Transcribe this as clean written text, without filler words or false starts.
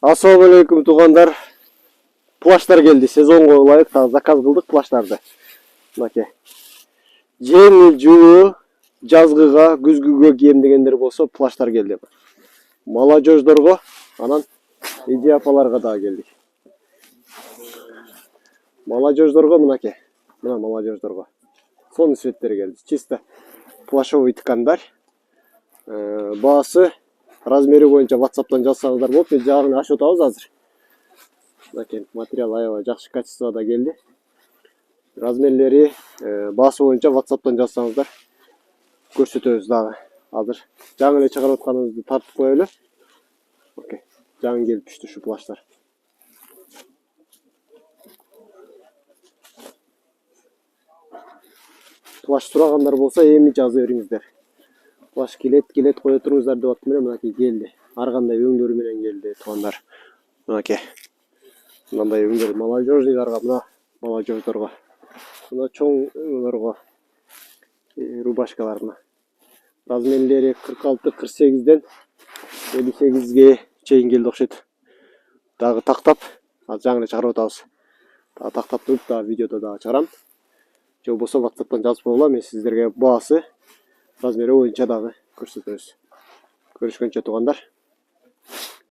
Assalamu алейкум тугандар. Плаштар келди. Сезонго ылайык заказ кылдык плаштарды. Мынакей. Жеңил жуу, жазгыга, күзгүгө кийем дегендер болсо плаштар келди. Молодежьдорго, анан иди апаларга да келди. Молодежьдорго мынакей. Мына молодежьдорго. Сонун светтери келди. Чисто плашовый ткандар. Баасы размери боюнча WhatsApp'тан жазсаңыздар болот. Биз жагын ашып атабыз азыр. Мынакей материал аябай жакшы качествода келди. Размерлери баасы боюнча WhatsApp'тан жазсаңыздар көрсөтөбүз дагы. Азыр жаңы эле чыгарып атканыбызды тартып коелу. Окей. Жаңы келип түштү ушу плаштар. Плаш сурагандар болсо эми жазып бериңиздер. Плаш келет кое туруңуздар деп аттым менен мынакей келди. Ар кандай өңдөрү менен келди туугандар. Мынакей. Мындай өңдөр молодежьдорго, мына молодежьдорго. Мына чоңдорго рубашкалар мына. Размерлери 46-48ден 58ге чейин келди окшойт. Дагы тактап, азыр жаңы эле чыгарып атабыз. Дагы тактап туруп, дагы видеодо дагы чыгарам. Же болбосо WhatsApp'тан жазып койгула, мен сиздерге баасы размери боюнча дагы көрсөтөбүз. Көрүшкөнчө туугандар.